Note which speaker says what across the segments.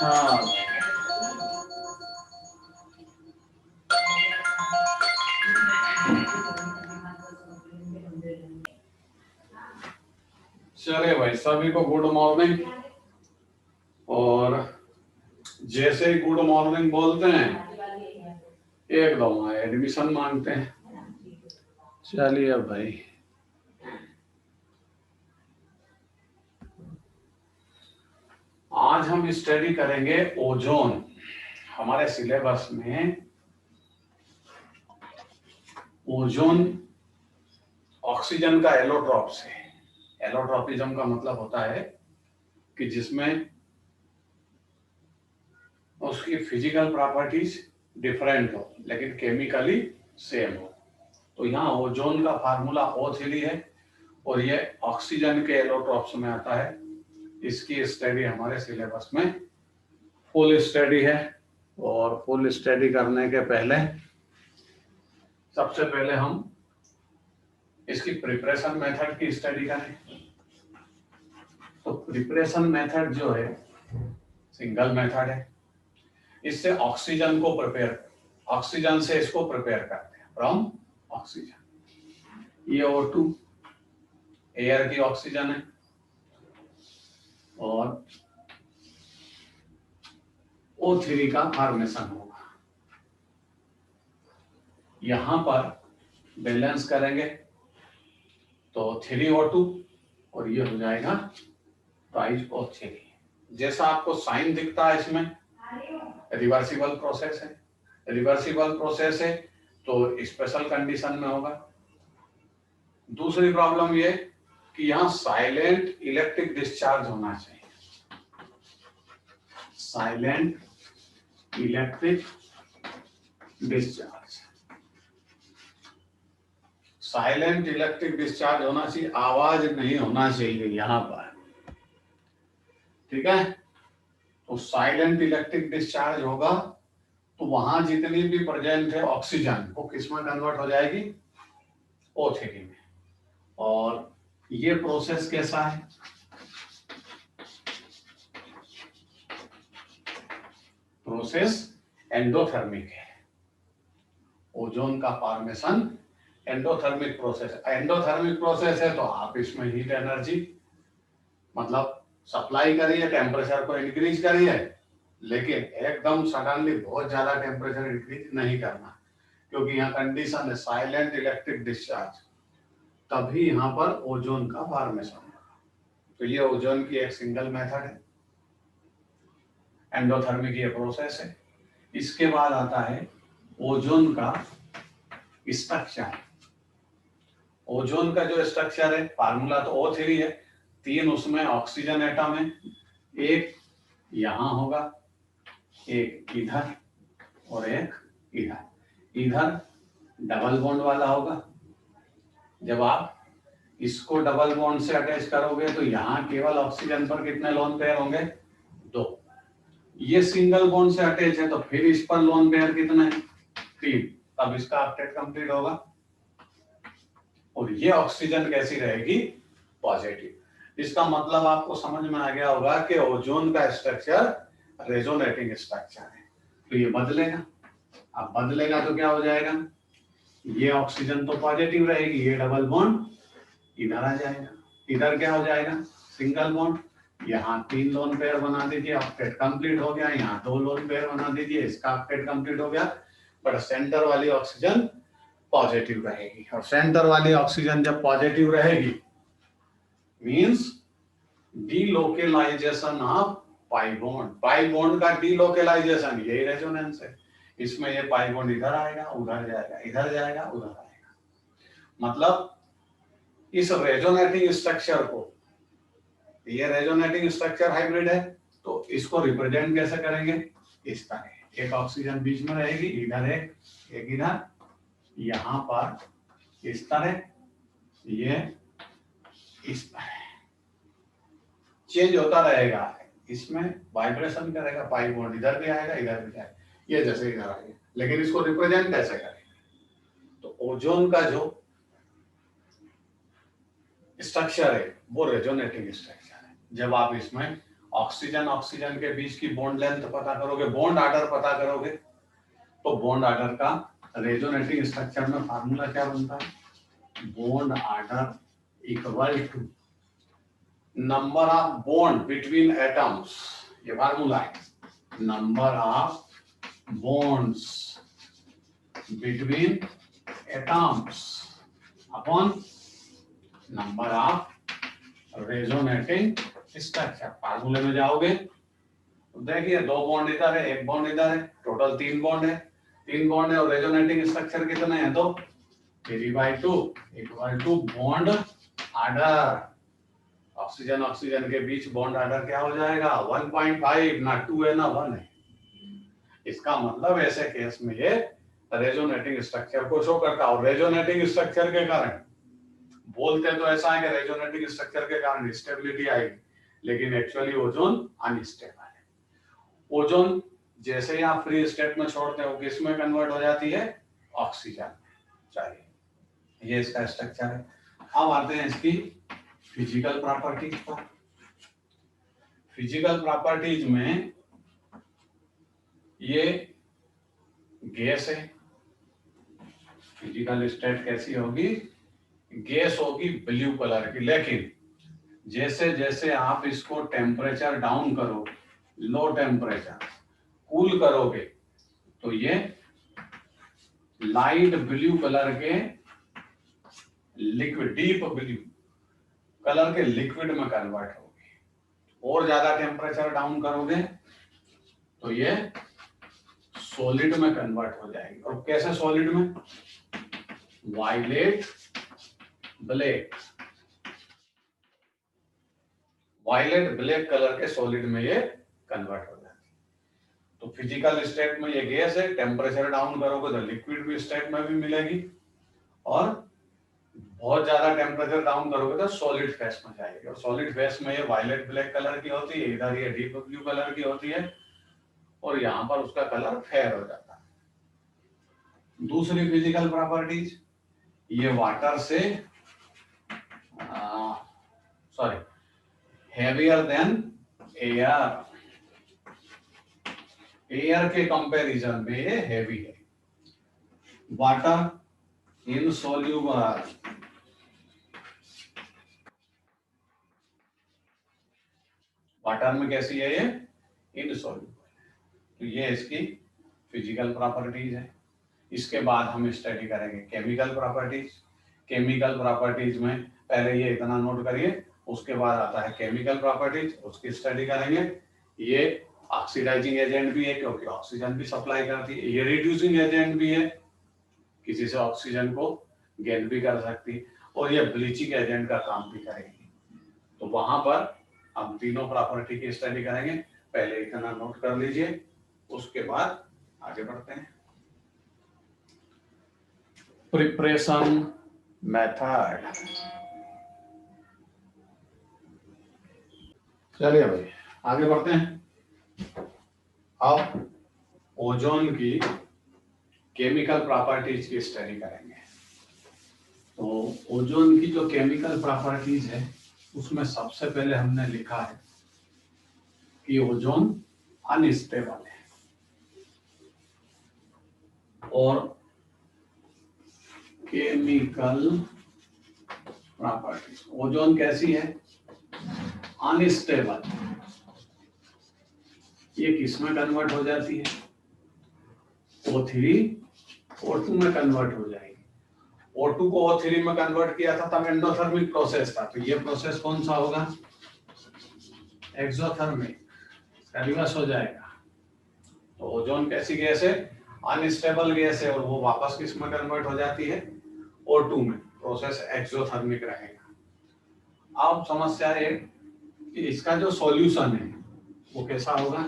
Speaker 1: हाँ चले भाई, सभी को गुड मॉर्निंग। और जैसे ही गुड मॉर्निंग बोलते हैं एकदम एडमिशन मांगते हैं। चलिए भाई, आज हम स्टडी करेंगे ओजोन। हमारे सिलेबस में ओजोन ऑक्सीजन का एलोट्रॉप्स है। एलोट्रॉपिज्म का मतलब होता है कि जिसमें उसकी फिजिकल प्रॉपर्टीज डिफरेंट हो लेकिन केमिकली सेम हो। तो यहाँ ओजोन का फार्मूला O3 है और ये ऑक्सीजन के एलोट्रॉप्स में आता है। इसकी स्टडी हमारे सिलेबस में फुल स्टडी है। और फुल स्टडी करने के पहले सबसे पहले हम इसकी प्रिपरेशन मेथड की स्टडी करें। तो प्रिपरेशन मेथड जो है सिंगल मेथड है। इससे ऑक्सीजन को ऑक्सीजन से इसको प्रिपेयर करते हैं फ्रॉम ऑक्सीजन। ये O2 एयर की ऑक्सीजन है और O3 का फॉर्मेशन होगा। यहां पर बैलेंस करेंगे तो 3O2 और ये हो जाएगा 5O3। जैसा आपको साइन दिखता है इसमें रिवर्सिबल प्रोसेस है। रिवर्सिबल प्रोसेस है तो स्पेशल कंडीशन में होगा। दूसरी प्रॉब्लम ये कि यहाँ साइलेंट इलेक्ट्रिक डिस्चार्ज होना चाहिए। Silent electric discharge, silent electric discharge होना चाहिए, आवाज नहीं होना चाहिए यहां पर। ठीक है, तो साइलेंट इलेक्ट्रिक डिस्चार्ज होगा तो वहां जितनी भी प्रेजेंट है ऑक्सीजन वो किसमें कन्वर्ट हो जाएगी, O3 में। और ये प्रोसेस कैसा है, प्रोसेस एंडोथर्मिक है। ओजोन का formation endothermic process. Endothermic process है तो आप इसमें हीट एनर्जी मतलब सप्लाई करिए, टेम्परेचर को इंक्रीज करिए, लेकिन एकदम सडनली बहुत ज्यादा टेम्परेचर इंक्रीज नहीं करना, क्योंकि यहाँ कंडीशन है साइलेंट इलेक्ट्रिक डिस्चार्ज, तभी यहाँ पर ओजोन का फॉर्मेशन होगा। तो ये ओजोन की एक सिंगल मेथड है, एंडोथर्मिक ये प्रोसेस है। इसके बाद आता है ओजोन का स्ट्रक्चर। ओजोन का जो स्ट्रक्चर है, फार्मूला तो O3 है, 3 उसमें ऑक्सीजन एटम है, एक यहां होगा, एक इधर और एक इधर। इधर डबल बॉन्ड वाला होगा। जब आप इसको डबल बॉन्ड से अटैच करोगे तो यहाँ केवल ऑक्सीजन पर कितने लोन पेयर होंगे, 2। ये सिंगल बॉन्ड से अटैच है तो फिर इस पर लोन पेयर कितने, 3। तब इसका ऑक्टेट कंप्लीट होगा। और ये ऑक्सीजन कैसी रहेगी, पॉजिटिव। इसका मतलब आपको समझ में आ गया होगा कि ओजोन का स्ट्रक्चर रेजोनेटिंग स्ट्रक्चर है। तो ये बदलेगा, अब बदलेगा तो क्या हो जाएगा, ये ऑक्सीजन तो पॉजिटिव रहेगी, ये डबल बॉन्ड इधर आ जाएगा। इधर क्या हो जाएगा, सिंगल बॉन्ड, यहाँ 3 लोन पेयर बना दीजिए, ऑक्टेट कंप्लीट हो गया। यहाँ 2 लोन पेयर बना दीजिए, इसका ऑक्टेट कंप्लीट हो गया। बट सेंटर वाली ऑक्सीजन पॉजिटिव रहेगी, और सेंटर वाली ऑक्सीजन जब पॉजिटिव रहेगी means delocalisation of pi bond. Pi bond का डीलोकेलाइजेशन यही रेजोनेंस है। इसमें ये पाई बॉन्ड इधर आएगा, उधर जाएगा, इधर जाएगा, उधर आएगा। मतलब इस रेजोनेटिंग स्ट्रक्चर को, ये रेजोनेटिंग स्ट्रक्चर हाइब्रिड है तो इसको रिप्रेजेंट कैसे करेंगे, इस तरह। एक ऑक्सीजन बीच में रहेगी, इधर एक इधर, यहां पर इस तरह, ये इस तरह चेंज होता रहेगा। इसमें वाइब्रेशन करेगा, पाई बॉन्ड इधर भी आएगा, इधर भी आएगा, ये जैसे इधर आएगा। लेकिन इसको रिप्रेजेंट कैसे करेंगे, तो ओजोन का जो स्ट्रक्चर है वो रेजोनेटिंग स्ट्रक्चर है। जब आप इसमें ऑक्सीजन ऑक्सीजन के बीच की बॉन्ड लेंथ पता करोगे, बॉन्ड ऑर्डर पता करोगे, तो बॉन्ड ऑर्डर का रेजोनेटिंग स्ट्रक्चर में फार्मूला क्या बनता है? Bond order equal to number of bond between atoms, ये फार्मूला है, number of bonds between atoms upon number of resonating structure. फार्मूले में जाओगे तो देखिए 2 बॉन्ड इधर है, 1 बॉन्ड इधर है, टोटल 3 बॉन्ड है, 3 बॉन्ड है और रेजोनेटिंग स्ट्रक्चर कितने हैं? तो 3/2 equal to bond order. Oxygen oxygen के बीच बॉन्ड ऑर्डर क्या हो जाएगा? 1.5, ना 2 है ना 1 है। इसका मतलब ऐसे केस में ये रेजोनेटिंग स्ट्रक्चर को शो करता है। और रेजोनेटिंग स्ट्रक्चर के कारण बोलते तो ऐसा है कि रेजोनेटिंग स्ट्रक्चर के कारण स्टेबिलिटी आएगी, लेकिन एक्चुअली ओजोन अनस्टेबल है। ओजोन जैसे ही आप फ्री स्टेट में छोड़ते हो किस में कन्वर्ट हो जाती है? ऑक्सीजन। चलिए ये इसका स्ट्रक्चर है। अब आते हैं इसकी फिजिकल प्रॉपर्टीज पर। फिजिकल प्रॉपर्टीज में ये गैस है, फिजिकल स्टेट कैसी होगी? गैस होगी ब्लू कलर की, लेकिन जैसे जैसे आप इसको टेम्परेचर डाउन करोगे, लो टेम्परेचर कूल करोगे, तो ये लाइट ब्लू कलर के लिक्विड, डीप ब्लू कलर के लिक्विड में कन्वर्ट होगी। और ज्यादा टेम्परेचर डाउन करोगे तो ये सॉलिड में कन्वर्ट हो जाएगी। और कैसे सॉलिड में? Violet black, violet black colour के सॉलिड में ये कन्वर्ट हो जाती है। तो फिजिकल स्टेट में ये गैस है, टेम्परेचर डाउन करोगे तो लिक्विड भी स्टेट में भी मिलेगी, और बहुत ज्यादा टेम्परेचर डाउन करोगे तो सॉलिड फेस में जाएगी। और सॉलिड फेस में ये वायलेट ब्लैक कलर की होती है, इधर ये डीप ब्लू कलर की होती है, और यहाँ पर उसका कलर फेयर हो जाता है। दूसरी फिजिकल प्रॉपर्टीज, ये वाटर से हेवियर देन एयर, एयर के कंपैरिजन में ये हेवी है। वाटर इनसोल्यूबल, वाटर में कैसी है? ये इनसोल्यूबल। तो ये इसकी फिजिकल प्रॉपर्टीज है। इसके बाद हम स्टडी करेंगे केमिकल प्रॉपर्टीज। केमिकल प्रॉपर्टीज में पहले ये इतना नोट करिए, उसके बाद आता है केमिकल प्रॉपर्टीज, उसकी स्टडी करेंगे। ये ऑक्सीडाइजिंग एजेंट भी है क्योंकि ऑक्सीजन भी सप्लाई करती है, ये रिड्यूसिंग एजेंट भी है, किसी से ऑक्सीजन को गेन भी कर सकती है, और ये ब्लीचिंग एजेंट का काम भी करेगी। तो वहां पर हम तीनों प्रॉपर्टी की स्टडी करेंगे। पहले इतना नोट कर लीजिए, उसके बाद आगे बढ़ते हैं। Preparation method. चलिए भाई आगे बढ़ते हैं। अब ओजोन की केमिकल प्रॉपर्टीज की स्टडी करेंगे। तो ओजोन की जो केमिकल प्रॉपर्टीज है उसमें सबसे पहले हमने लिखा है कि ओजोन अनस्टेबल है, और केमिकल प्रॉपर्टीज, ओजोन कैसी है? अनस्टेबल। ये किस में कन्वर्ट हो जाती है? O3 O2 में कन्वर्ट हो जाएगी। O2 को O3 में कन्वर्ट किया था तब एंडोथर्मिक प्रोसेस था, तो ये प्रोसेस कौन सा होगा? एक्सोथर्मिक, रिवर्स हो जाएगा। तो ओजोन कैसी गैस है? अनस्टेबल गैस है, और वो वापस किस में कन्वर्ट हो जाती है? O2 में। प्रोसेस एक्सोथर्मिक रहेगा। अब समस्या है कि इसका जो सॉल्यूशन है वो कैसा होगा?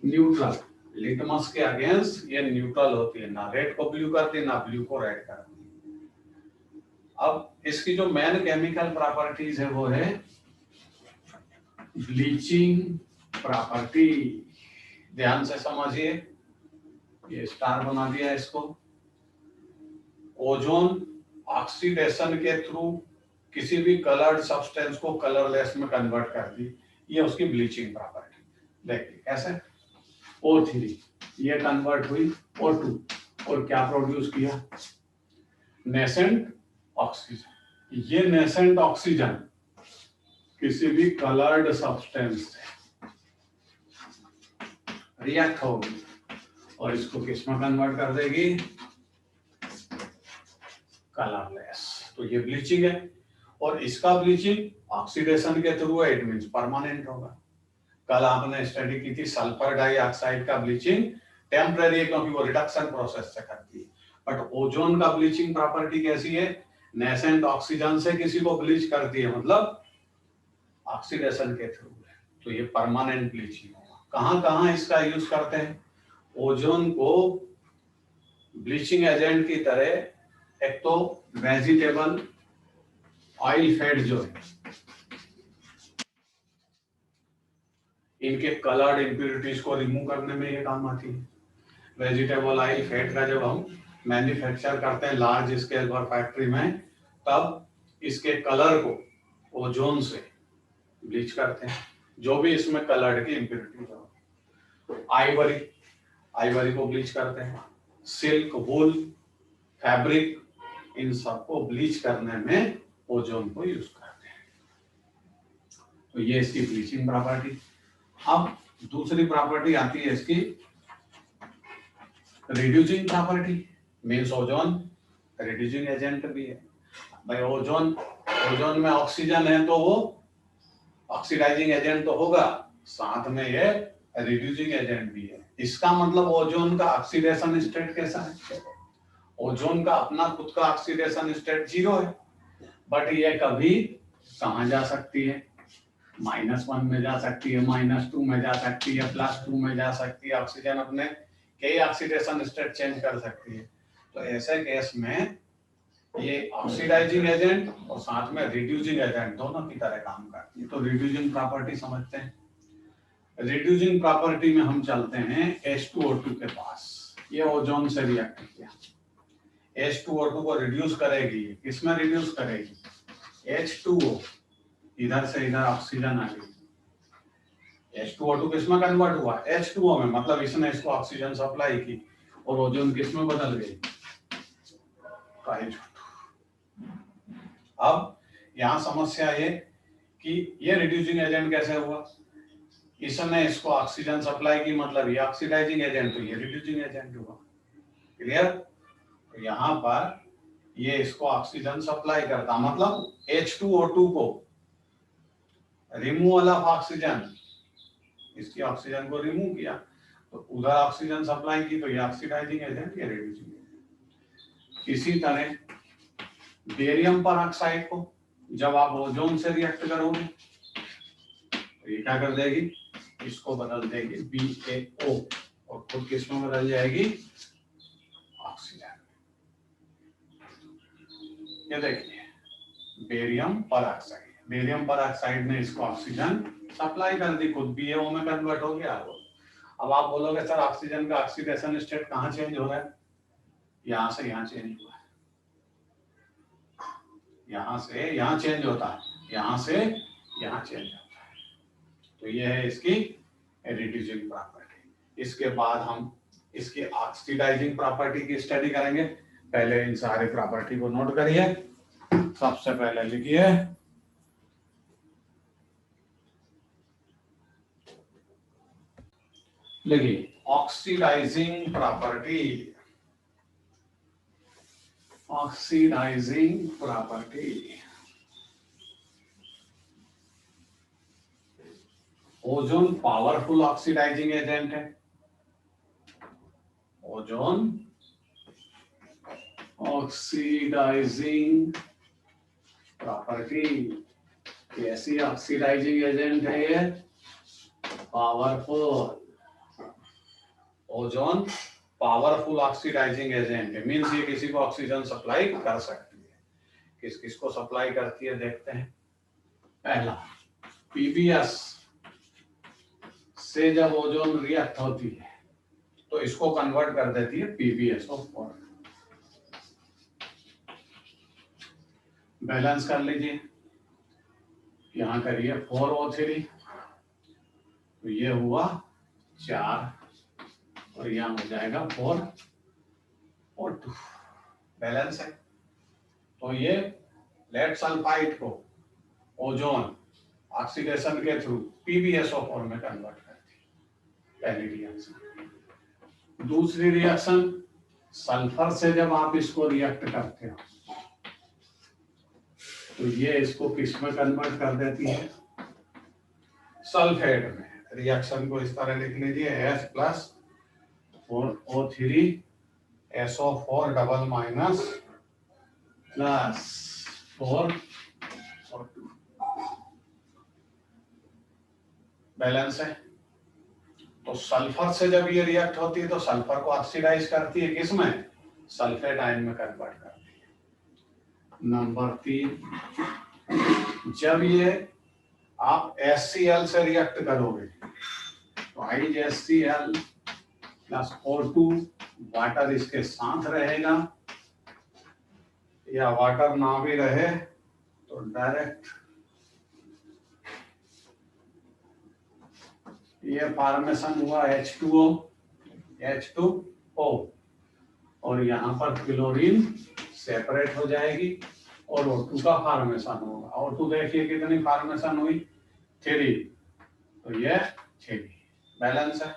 Speaker 1: न्यूट्रल। लिटमस के अगेंस्ट ये न्यूट्रल होती है, ना रेड को ब्लू करती ना ब्लू को रेड करती। अब इसकी जो मेन केमिकल प्रॉपर्टीज है वो है ब्लीचिंग प्रॉपर्टी। ध्यान से समझिए, ये स्टार बना दिया इसको। ओजोन ऑक्सीडेशन के थ्रू किसी भी कलर्ड सब्सटेंस को कलरलेस में कन्वर्ट करती, ये उसकी ब्लीचिंग प्रॉपर्टी। देखिए कैसे, O3 ये कन्वर्ट हुई O2 और क्या प्रोड्यूस किया, नेसेंट ऑक्सीजन। ये नेसेंट ऑक्सीजन किसी भी कलर्ड सब्सटेंस से रिएक्ट होगी और इसको किस में कन्वर्ट कर देगी, कलरलेस। तो ये ब्लीचिंग है और इसका ब्लीचिंग ऑक्सीडेशन के थ्रू है, इट मींस परमानेंट होगा। कल आपने स्टडी की थी सल्फर डाइऑक्साइड का ब्लीचिंग टेम्पररी है क्योंकि वो रिडक्शन प्रोसेस से करती है, बट ओजोन का ब्लीचिंग प्रॉपर्टी कैसी है, नेसेंट ऑक्सीजन से किसी को ब्लीच करती है, मतलब ऑक्सीडेशन के थ्रू है, तो ये परमानेंट ब्लीचिंग होगा। कहां कहां इसका यूज करते हैं, ओजोन को ब्लीचिंग एजेंट की तरह एक तो वेजिटेबल ऑयल फैट जो है इनके कलर्ड इंप्योरिटीज को रिमूव करने में ये काम आती है। वेजिटेबल ऑयल फैट का जब हम मैन्युफैक्चर करते हैं लार्ज स्केल पर फैक्ट्री में, तब इसके कलर को ओजोन से ब्लीच करते हैं, जो भी इसमें कलर्ड की इंप्योरिटीज हो। आइवरी, आइवरी को ब्लीच करते हैं, सिल्क, वूल, फैब्रिक, इन सबको ब्लीच करने में ओजोन को यूज करते हैं। तो ये इसकी ब्लीचिंग प्रॉपर्टी। अब दूसरी प्रॉपर्टी आती है इसकी reducing property, means ozone reducing agent भी है। भाई ओजोन, ओजोन में ऑक्सीजन है तो वो ऑक्सीडाइजिंग एजेंट तो होगा, साथ में ये रिड्यूसिंग एजेंट भी है। इसका मतलब ओजोन का ऑक्सीडेशन स्टेट कैसा है, ओजोन का अपना खुद का ऑक्सीडेशन स्टेट 0 है, बट ये कभी कहां जा सकती है, -1 में जा सकती है, -2 में जा सकती है, +2 में जा सकती है। ऑक्सीजन अपने कई ऑक्सीडेशन स्टेट चेंज कर सकती है। तो ऐसे केस में ये ऑक्सीडाइजिंग एजेंट और साथ में रिड्यूसिंग एजेंट दोनों की तरह काम करती है। तो रिड्यूसिंग प्रॉपर्टी समझते हैं। रिड्यूसिंग प्रॉपर्टी में हम चलते हैं H2O2 के पास। ये ओजोन से रिएक्ट किया, H2O2 को रिड्यूस करेगी, किसमें रिड्यूस करेगी, H2O, इधर से इधर ऑक्सीजन आ गई, H2O2 किसमें कन्वर्ट हुआ, H2O में, मतलब इसने इसको ऑक्सीजन सप्लाई की और ओजोन किसमें बदल गई, अब यहाँ समस्या ये कि ये रिड्यूसिंग एजेंट कैसे हुआ, इसने इसको ऑक्सीजन सप्लाई की, मतलब ये ऑक्सीडाइजिंग एजेंट, तो ये रिड्यूसिंग एजेंट हुआ। क्लियर, तो यहाँ पर ये इसको ऑक्सीजन सप्लाई करता, मतलब H2O2 को रिमूवल ऑफ ऑक्सीजन, इसकी ऑक्सीजन को रिमूव किया तो उधर ऑक्सीजन सप्लाई की, तो ये ऑक्सीडाइजिंग एजेंट, ये रिड्यूसिंग एजेंट। इसी तरह बेरियम परऑक्साइड को जब आप ओजोन से रिएक्ट करोगे तो ये क्या कर देगी, इसको बदल देगी BaO और खुद किसमें बदल जाएगी, ऑक्सीजन। ये देखिए बेरियम परऑक्साइड, बेरियम परऑक्साइड ने इसको ऑक्सीजन सप्लाई कर दी, खुद BaO में कन्वर्ट हो गया। अब आप बोलोगे सर ऑक्सीजन का ऑक्सीडेशन स्टेट कहाँ चेंज हो रहा है, यहाँ से यहाँ चेंज हुआ है, यहाँ से यहाँ चेंज होता है, यहाँ से यहाँ चेंज होता है। तो ये है इसकी रिड्यूसिंग प्रॉपर्टी। इसके बाद हम इसकी ऑक्सीडाइजिंग प्रॉपर्टी की स्टडी करेंगे। पहले इन सारे प्रॉपर्टी को नोट करिए। सबसे पहले लिखिए oxidising property, oxidising property, ozone powerful oxidising agent है, ओजोन ऑक्सीडाइजिंग प्रॉपर्टी, कैसी ऑक्सीडाइजिंग एजेंट है ये, powerful, ozone powerful oxidising agent है, मींस ये किसी को ऑक्सीजन सप्लाई कर सकती है। किस किस को सप्लाई करती है देखते हैं। पहला PbS से जब ओजोन रिएक्ट होती है तो इसको कन्वर्ट कर देती है PbSO4। बैलेंस कर लीजिए, यहां करिए 4O3 तो ये हुआ 4 और यहाँ हो जाएगा 4 और 2, बैलेंस है। तो ये लेड सल्फाइड को ओजोन ऑक्सीडेशन के थ्रू PbSO4 में कन्वर्ट करती है, पहली रिएक्शन। दूसरी रिएक्शन, सल्फर से जब आप इसको रिएक्ट करते हो तो ये इसको किस में कन्वर्ट कर देती है, सल्फेट में। रिएक्शन को इस तरह लिख लीजिए, H plus 4O3 SO4 double minus plus 4 और 2, बैलेंस है। तो सल्फर से जब ये रिएक्ट होती है तो सल्फर को ऑक्सीडाइज करती है, किसमें, सल्फेट आयन में कन्वर्ट करती है। नंबर 3, जब ये आप HCl से रिएक्ट करोगे तो HCl प्लस O2, वाटर इसके साथ रहेगा, या वाटर ना भी रहे तो डायरेक्ट ये फॉर्मेशन हुआ H2O और यहाँ पर क्लोरीन सेपरेट हो जाएगी और O2 का फॉर्मेशन होगा। O2 देखिए कितनी फॉर्मेशन हुई, 3, तो ये 3, बैलेंस है।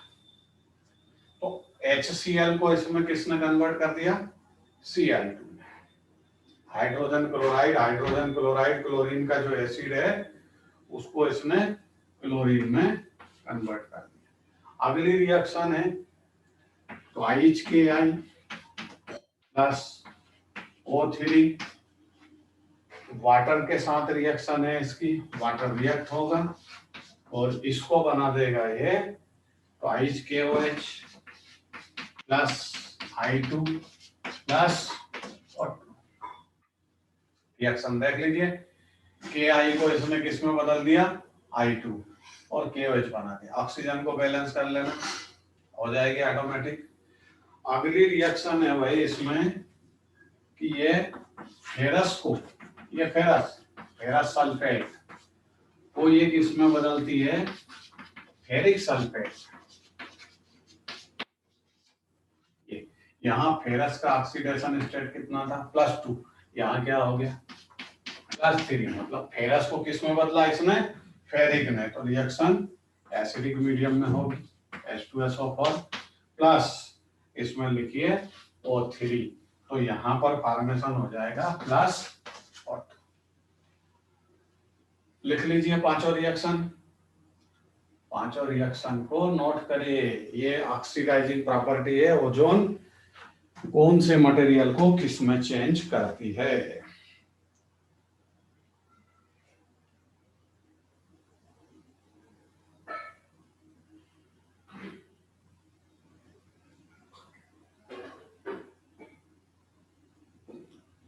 Speaker 1: तो HCl को इसमें किसने कन्वर्ट कर दिया, Cl2। हाइड्रोजन क्लोराइड क्लोरीन का जो एसिड है उसको इसने क्लोरीन में कन्वर्ट कर दिया। अगली रिएक्शन है तो HKI प्लस O3, वाटर के साथ रिएक्शन है इसकी, वाटर रिएक्ट होगा और इसको बना देगा ये, तो HKOH प्लस I2 प्लस और रिएक्शन देख लीजिए, Ki को इसने किस में बदल दिया, I2 और KOH बना दिया। ऑक्सीजन को बैलेंस कर लेना, हो जाएगी ऑटोमेटिक। अगली रिएक्शन है भाई इसमें कि ये फेरस को, ये फेरस सल्फेट को ये किस में बदलती है, फेरिक सल्फेट। यहाँ फेरस का ऑक्सीडेशन स्टेट कितना था, +2, यहाँ क्या हो गया, +3, मतलब फेरस को किस में बदला इसने, फेरिक ने। तो रिएक्शन एसिडिक मीडियम में होगी, H2SO4 प्लस इसमें लिखिए O3, तो यहाँ पर फॉर्मेशन हो जाएगा प्लस और, लिख लीजिए पांचों रिएक्शन को नोट करिए। ये ऑक्सीडाइजिंग प्रॉपर्टी है, ओजोन कौन से मटेरियल को किस में चेंज करती है।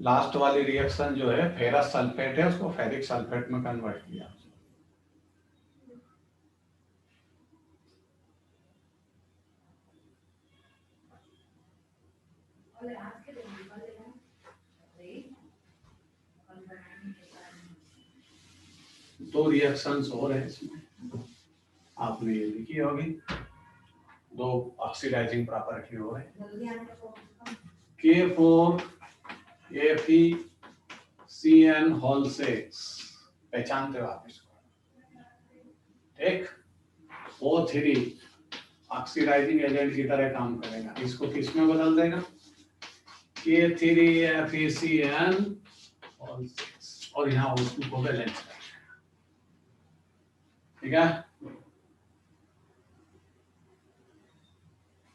Speaker 1: लास्ट वाली रिएक्शन जो है फेरस सल्फेट है, उसको फेरिक सल्फेट में कन्वर्ट किया। दो रिएक्शंस और है इसमें, आपने ये लिखी होगी, दो ऑक्सीडाइजिंग प्रॉपर्टी हो है, K4FeCN6, पहचानते हो आप इसको, ठीक। O3 ऑक्सीडाइजिंग एजेंट की तरह काम करेगा, इसको किस में बदल देगा, K3FeCN6 और यहाँ O2 को बैलेंस करेगा, ठीक है।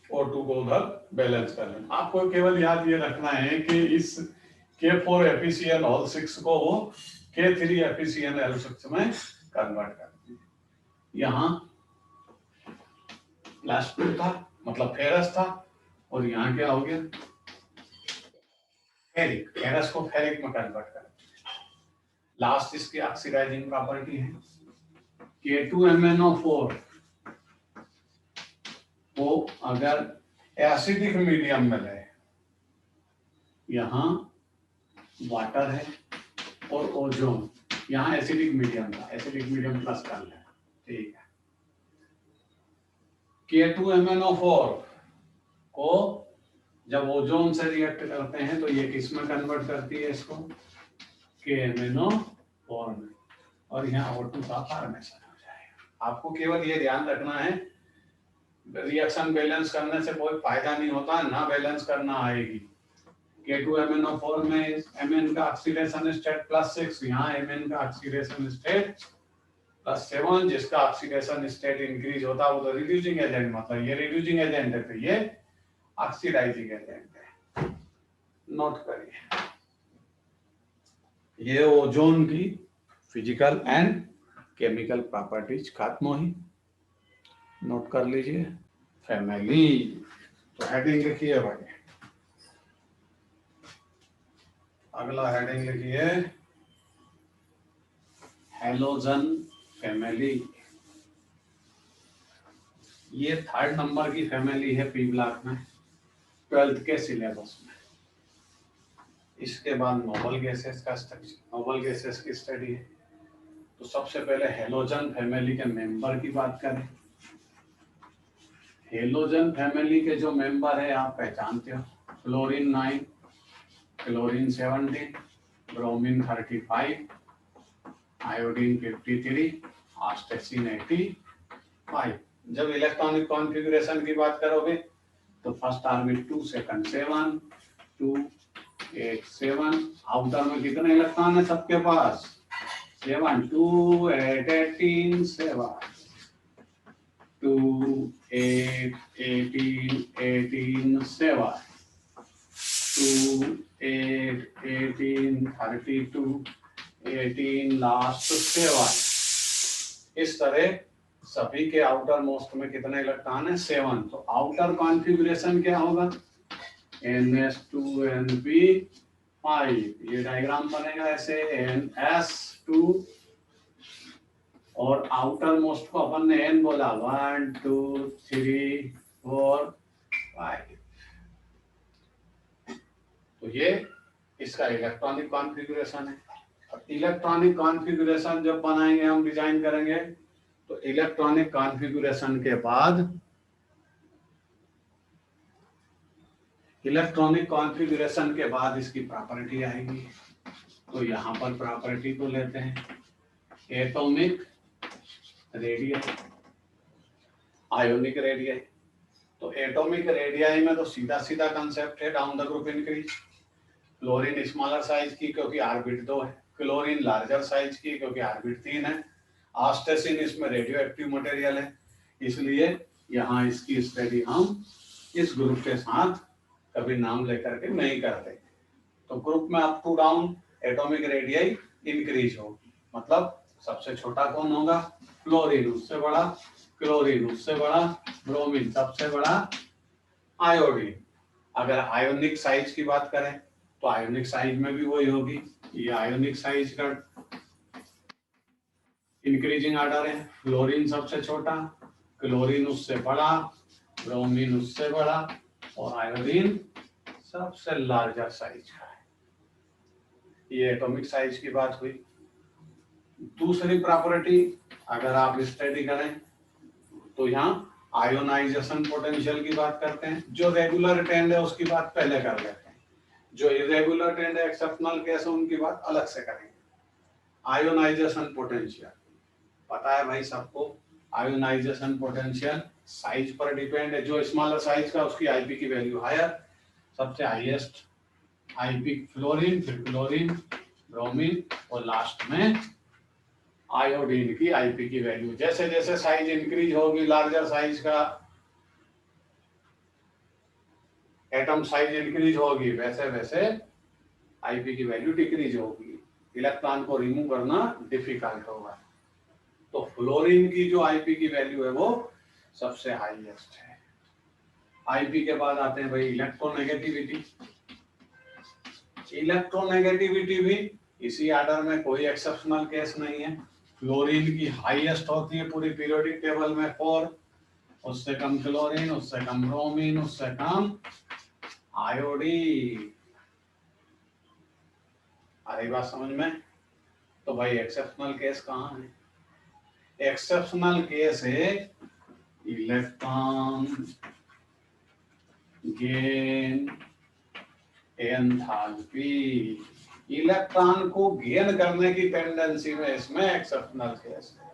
Speaker 1: O2 को उधर बैलेंस कर लेना। आपको केवल याद ये रखना है कि इस K4FeCN6 को वो K3FeCN6 में कन्वर्ट कर दिया। यहाँ +2 था, मतलब फेरस था, और यहाँ क्या हो गया, फेरिक, फेरस को फेरिक में कन्वर्ट कर दिया। लास्ट इसकी ऑक्सीडाइजिंग प्रॉपर्टी है, K2MnO4 को अगर एसिडिक मीडियम में ले, यहाँ वाटर है और ओजोन, यहाँ एसिडिक मीडियम था, एसिडिक मीडियम प्लस कर लेना, ठीक है। K2MnO4 को जब ओजोन से रिएक्ट करते हैं तो ये किस में कन्वर्ट करती है इसको, KMnO4 में, और यहाँ O2 का फॉर्मेशन हो जाएगा। आपको केवल ये ध्यान रखना है रिएक्शन बैलेंस करने से कोई फायदा नहीं होता, ना बैलेंस करना आएगी। K2MnO4 में Mn का ऑक्सीडेशन स्टेट +6, यहाँ Mn का ऑक्सीडेशन स्टेट +7, जिसका ऑक्सीडेशन स्टेट इंक्रीज होता है वो तो रिड्यूसिंग एजेंट, मतलब ये रिड्यूसिंग एजेंट है तो ये ऑक्सीडाइजिंग एजेंट है। नोट करिए, ये ओजोन की फिजिकल एंड केमिकल प्रॉपर्टीज खत्म हुई। नोट कर लीजिए फैमिली, तो हेडिंग लिखिए भाई, अगला हेडिंग लिखिए हैलोजन फैमिली। ये 3rd नंबर की फैमिली है पी ब्लॉक में 12th के सिलेबस में। इसके बाद नोबल गैसेस का स्ट्रक्चर, नोबल गैसेस की स्टडी है। तो सबसे पहले हेलोजन फैमिली के मेंबर की बात करें। हेलोजन फैमिली के जो मेंबर है आप पहचानते हो, क्लोरीन 9, क्लोरीन 17, ब्रोमीन 35, आयोडीन 53, ऑस्टेसिन 85। जब इलेक्ट्रॉनिक कॉन्फ़िगरेशन की बात करोगे तो फर्स्ट ऑर्बिट 2, सेकंड 7, 2 8 7। आउटर में कितने इलेक्ट्रॉन है सबके पास, 7, 2 8 18 7, 2 8 18 18 7, 2 8 18 32 18 लास्ट 7। इस तरह सभी के आउटर मोस्ट में कितने इलेक्ट्रॉन है, 7। तो आउटर कॉन्फ़िगरेशन क्या होगा, NS2Np5। ये डायग्राम बनेगा ऐसे, NS2 और आउटर मोस्ट को अपन ने N बोला, 1 2 3 4 5। तो ये इसका इलेक्ट्रॉनिक कॉन्फ़िगरेशन है। अब इलेक्ट्रॉनिक कॉन्फ़िगरेशन जब बनाएंगे हम, डिजाइन करेंगे, तो इलेक्ट्रॉनिक कॉन्फ़िगरेशन के बाद, इलेक्ट्रॉनिक कॉन्फ़िगरेशन के बाद इसकी प्रॉपर्टी आएगी। तो यहाँ पर प्रॉपर्टी को लेते हैं एटॉमिक रेडियस, आयोनिक रेडियस। तो एटॉमिक रेडियस में तो सीधा सीधा कंसेप्ट है down the group increase. Chlorine smaller size की क्योंकि ऑर्बिट 2 है, क्लोरीन लार्जर साइज की क्योंकि ऑर्बिट 3 है, ऑस्टेसिन इसमें रेडियो एक्टिव मटेरियल है, इसलिए यहाँ इसकी स्टडी हम इस ग्रुप के साथ कभी नाम लेकर के नहीं करते। तो ग्रुप में up to down atomic radius increase होगी, मतलब सबसे छोटा कौन होगा, क्लोरीन, उससे बड़ा क्लोरीन, उससे बड़ा ब्रोमीन, सबसे बड़ा आयोडीन। अगर आयोनिक साइज की बात करें तो आयोनिक साइज में भी वही होगी, ये आयोनिक साइज का इंक्रीजिंग ऑर्डर है। फ्लोरीन सबसे छोटा, क्लोरीन उससे बड़ा, ब्रोमीन उससे बड़ा, और आयोडीन सबसे लार्जर साइज का है। ये एटॉमिक साइज की बात हुई। दूसरी प्रॉपर्टी अगर आप स्टडी करें तो यहाँ आयोनाइजेशन पोटेंशियल की बात करते हैं। जो रेगुलर टेंड है उसकी बात पहले कर लेते हैं, जो इरेगुलर टेंड है, एक्सेप्शनल केस है, उनकी बात अलग से करेंगे। आयोनाइजेशन पोटेंशियल पता है भाई सबको, आयोनाइजेशन पोटेंशियल साइज पर डिपेंड है। जो स्मॉलर साइज का उसकी आईपी की वैल्यू हायर, सबसे हाईएस्ट आईपी फ्लोरीन, फिर क्लोरीन, ब्रोमीन, और लास्ट में आयोडीन की आईपी की वैल्यू। जैसे जैसे साइज इंक्रीज होगी, लार्जर साइज का एटम साइज इंक्रीज होगी, वैसे वैसे आईपी की वैल्यू डिक्रीज होगी, इलेक्ट्रॉन को रिमूव करना डिफिकल्ट होगा। तो फ्लोरीन की जो आईपी की वैल्यू है वो सबसे हाईएस्ट है। आईपी के बाद आते हैं भाई इलेक्ट्रोनेगेटिविटी। इलेक्ट्रोनेगेटिविटी भी इसी ऑर्डर में, कोई एक्सेप्शनल केस नहीं है। फ्लोरीन की हाईएस्ट होती है पूरी पीरियोडिक टेबल में 4, उससे कम क्लोरीन, उससे कम ब्रोमीन, उससे कम आयोडीन। आ रही बात समझ में? तो भाई एक्सेप्शनल केस कहाँ है? एक्सेप्शनल केस है इलेक्ट्रॉन गेन एंथैल्पी, इलेक्ट्रॉन को गेन करने की टेंडेंसी में इसमें एक्सेप्शनल केस है।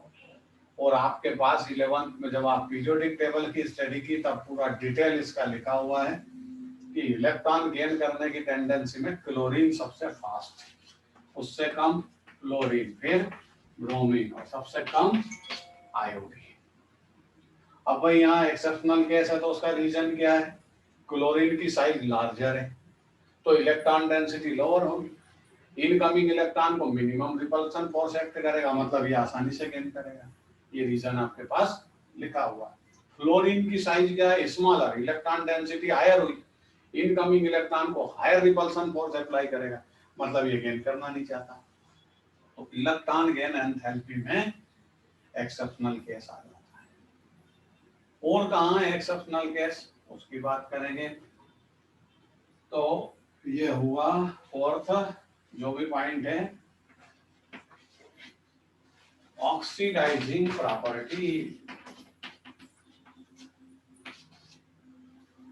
Speaker 1: और आपके पास 11th में जब आप पीरियोडिक टेबल की स्टडी की तब पूरा डिटेल इसका लिखा हुआ है कि इलेक्ट्रॉन गेन करने की टेंडेंसी में क्लोरीन सबसे फास्ट है, उससे कम फ्लोरीन, फिर ब्रोमीन और सबसे कम आयोडीन। अब भाई यहाँ एक्सेप्शनल केस है तो उसका रीजन क्या है? क्लोरीन की साइज लार्जर है तो इलेक्ट्रॉन डेंसिटी लोअर होगी, इनकमिंग इलेक्ट्रॉन को मिनिमम रिपल्सन फोर्स एक्ट करेगा, मतलब ये आसानी से गेन करेगा। ये रीजन आपके पास लिखा हुआ है। फ्लोरीन की साइज क्या है? स्मॉलर, इलेक्ट्रॉन डेंसिटी हायर हुई, इनकमिंग इलेक्ट्रॉन को हायर रिपल्सन फोर्स अप्लाई करेगा, मतलब ये गेन करना नहीं चाहता। तो इलेक्ट्रॉन गेन एंथैल्पी में एक्सेप्शनल केस आ जाता है। और कहाँ है एक्सेप्शनल केस, उसकी बात करेंगे। तो ये हुआ फोर्थ जो भी पॉइंट है, ऑक्सीडाइजिंग प्रॉपर्टी।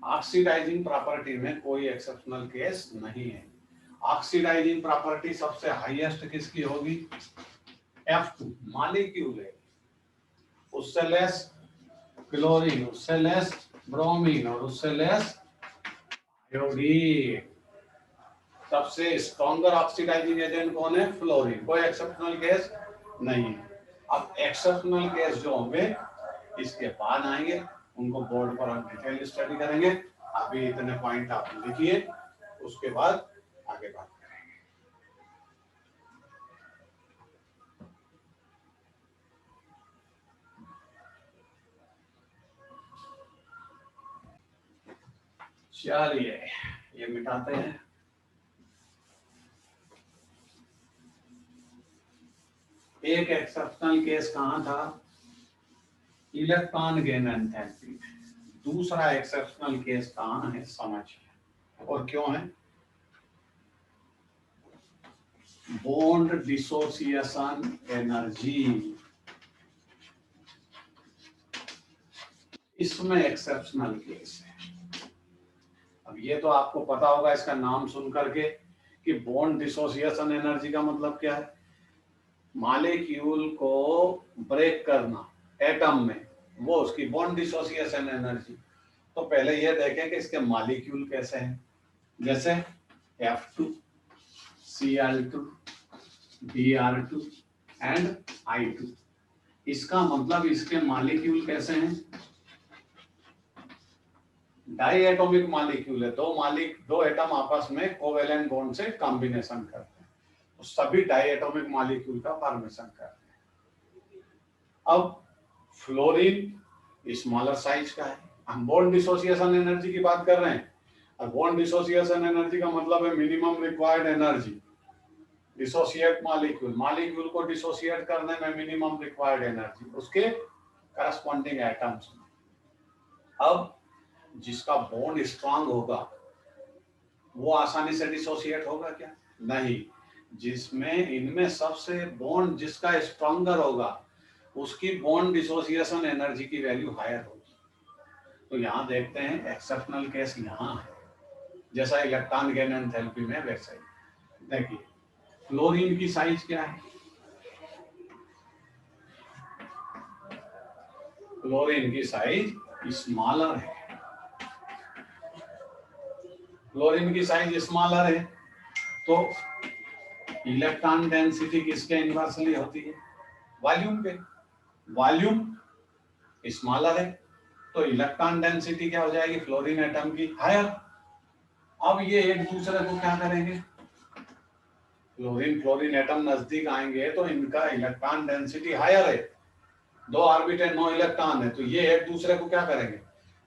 Speaker 1: ऑक्सीडाइजिंग प्रॉपर्टी में कोई एक्सेप्शनल केस नहीं है। ऑक्सीडाइजिंग प्रॉपर्टी सबसे हाईएस्ट किसकी होगी? F2 मॉलिक्यूल है, उससे लेस क्लोरीन, उससे लेस ब्रोमीन और उससे लेस आयोडीन। सबसे स्ट्रॉन्गर ऑक्सीडाइजिंग एजेंट कौन है? फ्लोरीन। कोई एक्सेप्शनल केस नहीं है। अब एक्सेप्शनल केस जो होंगे इसके बाद आएंगे, उनको बोर्ड पर हम डिटेल स्टडी करेंगे। अभी इतने पॉइंट आप लिखिए, उसके बाद आगे बात करेंगे। चलिए ये मिटाते हैं। एक एक्सेप्शनल केस कहां था? Electron gain enthalpy. दूसरा एक्सेप्शनल केस कहां है? समझिए और क्यों है? बॉन्ड डिसोसिएशन एनर्जी, इसमें एक्सेप्शनल केस है। अब ये तो आपको पता होगा इसका नाम सुन करके कि बॉन्ड डिसोसिएशन एनर्जी का मतलब क्या है? मॉलिक्यूल को ब्रेक करना एटम में, वो उसकी बॉन्ड डिसोसिएशन एनर्जी। तो पहले ये देखें कि इसके मॉलिक्यूल कैसे हैं, जैसे F2, Cl2, Br2 and I2। इसका मतलब इसके मॉलिक्यूल कैसे हैं? डाई एटॉमिक मॉलिक्यूल है, दो एटम आपस में कोवेलेंट बॉन्ड से कॉम्बिनेशन करते हैं, तो सभी डाई एटॉमिक मॉलिक्यूल का फॉर्मेशन करते हैं। अब फ्लोरीन स्मॉलर साइज का है, हम बॉन्ड डिसोसिएशन एनर्जी की बात कर रहे हैं। और बॉन्ड डिसोसिएशन एनर्जी का मतलब है minimum required energy, dissociate molecule को डिसोसिएट करने में मिनिमम रिक्वायर्ड एनर्जी उसके करस्पॉन्डिंग एटम्स में। अब जिसका बॉन्ड स्ट्रांग होगा वो आसानी से डिसोसिएट होगा क्या? नहीं। जिसमें इनमें सबसे बॉन्ड जिसका स्ट्रांगर होगा उसकी बॉन्ड डिसोसिएशन एनर्जी की वैल्यू हायर होगी। तो यहाँ देखते हैं एक्सेप्शनल केस यहाँ है, जैसा इलेक्ट्रॉन गेन एंथैल्पी में वैसा ही। देखिए फ्लोरीन की साइज क्या है? फ्लोरीन की साइज स्मॉलर है, फ्लोरीन की साइज स्मॉलर है तो इलेक्ट्रॉन डेंसिटी किसके इनवर्सली होती है? वॉल्यूम पे। वॉल्यूम स्मॉलर है तो इलेक्ट्रॉन डेंसिटी क्या हो जाएगी? फ्लोरीन एटम की हायर। अब ये एक दूसरे को क्या करेंगे? फ्लोरीन एटम नजदीक आएंगे तो इनका इलेक्ट्रॉन डेंसिटी हायर है, दो ऑर्बिटल 9 इलेक्ट्रॉन है, तो ये एक दूसरे को क्या करेंगे?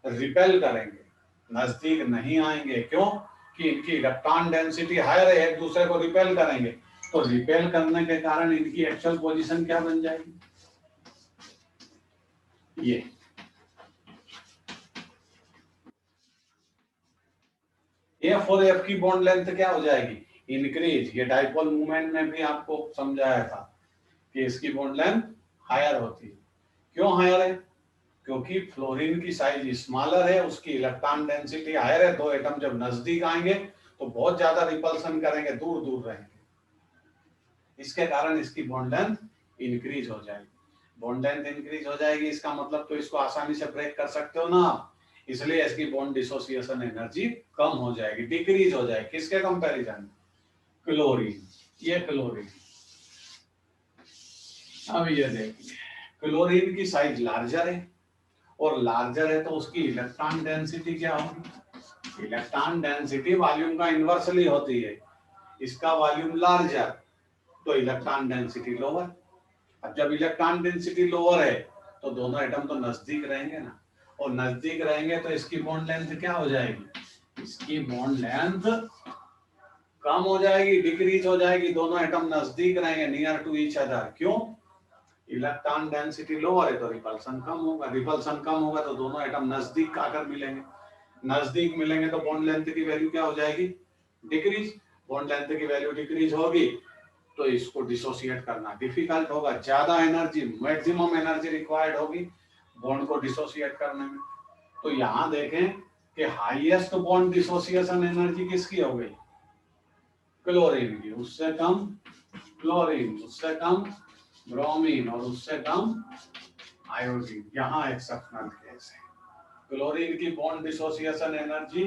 Speaker 1: रिपेल करेंगे, नजदीक नहीं आएंगे। क्यों? कि इनकी इलेक्ट्रॉन डेंसिटी हायर है, एक दूसरे को रिपेल करेंगे। तो रिपेल करने के कारण इनकी एक्चुअल पोजीशन क्या बन जाएगी? ये एफ और एफ की बॉन्ड लेंथ क्या हो जाएगी? इंक्रीज। ये डाइपोल मूवमेंट में भी आपको समझाया था कि इसकी बॉन्ड लेंथ हायर होती है। क्यों हायर है? क्योंकि फ्लोरीन की साइज स्मॉलर है, उसकी इलेक्ट्रॉन डेंसिटी हायर है, दो एटम जब नजदीक आएंगे तो बहुत ज्यादा रिपल्सन करेंगे, दूर दूर रहेंगे, इसके कारण इसकी बॉन्ड लेंथ इंक्रीज हो जाएगी। बॉन्ड लेंथ इंक्रीज हो जाएगी, इसका मतलब तो इसको आसानी से ब्रेक कर सकते हो ना आप, इसलिए इसकी बॉन्ड डिसोसिएशन एनर्जी कम हो जाएगी, डिक्रीज हो जाएगी। किसके कंपैरिजन? क्लोरीन। ये क्लोरीन, अब ये देखिए क्लोरीन की साइज लार्जर है, और लार्जर है तो उसकी इलेक्ट्रॉन डेंसिटी क्या होगी? इलेक्ट्रॉन डेंसिटी वॉल्यूम का इन्वर्सली होती है, इसका वॉल्यूम लार्जर तो इलेक्ट्रॉन डेंसिटी लोअर। अब जब इलेक्ट्रॉन डेंसिटी लोअर है तो दोनों एटम तो नजदीक रहेंगे ना, और नजदीक रहेंगे तो इसकी बॉन्ड लेंथ क्या हो जाएगी? इसकी बॉन्ड लेंथ कम हो जाएगी, डिक्रीज हो जाएगी, दोनों एटम नजदीक रहेंगे, नियर टू ईच अदर। क्यों? इलेक्ट्रॉन डेंसिटी लोअर है तो रिपल्सन कम होगा, रिपल्सन कम होगा तो दोनों एटम नजदीक आकर मिलेंगे, नजदीक मिलेंगे तो बॉन्ड लेंथ की वैल्यू क्या हो जाएगी? डिक्रीज। बॉन्ड लेंथ की वैल्यू डिक्रीज होगी तो इसको डिसोसिएट करना डिफिकल्ट होगा, ज्यादा एनर्जी, मैक्सिमम एनर्जी रिक्वायर्ड होगी बॉन्ड को डिसोसिएट करने में। तो यहां देखें कि हाईएस्ट बॉन्ड डिसोसिएशन एनर्जी किसकी हो गई? क्लोरीन की, उससे कम क्लोरीन, उससे कम ब्रोमीन, और उससे कम आयोडीन। यहाँ एक्सेप्शनल केस है, क्लोरीन की बॉन्ड डिसोसिएशन एनर्जी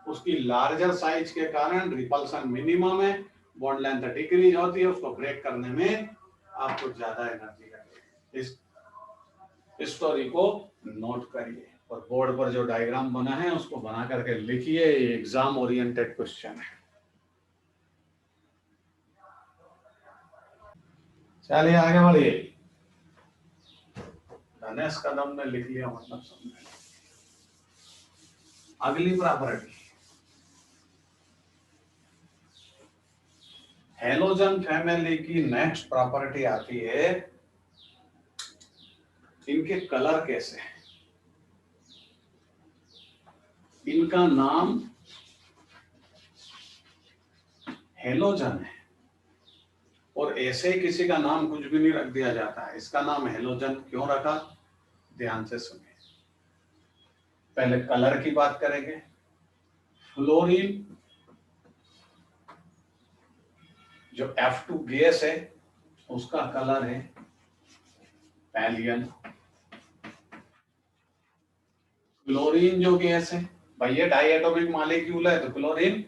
Speaker 1: उसकी लार्जर साइज के कारण रिपल्सन मिनिमम है, बॉन्ड लेंथ डिक्रीज होती है, उसको ब्रेक करने में आपको ज्यादा एनर्जी लगेगी। इस स्टोरी को नोट करिए और बोर्ड पर जो डायग्राम बना है उसको बना करके लिखिए, ये एग्जाम ओरिएंटेड क्वेश्चन है। चलिए आगे बढ़िए। गणेश कदम ने लिख लिया मतलब समझे। अगली प्रॉपर्टी, हेलोजन फैमिली की नेक्स्ट प्रॉपर्टी आती है, इनके कलर कैसे हैं। इनका नाम हेलोजन है, और ऐसे ही किसी का नाम कुछ भी नहीं रख दिया जाता है। इसका नाम हेलोजन क्यों रखा, ध्यान से सुनिए। पहले कलर की बात करेंगे। फ्लोरीन जो F2 गैस है उसका कलर है पैलियन। क्लोरीन जो गैस है भाई, ये डाइएटॉमिक मॉलिक्यूल है तो क्लोरीन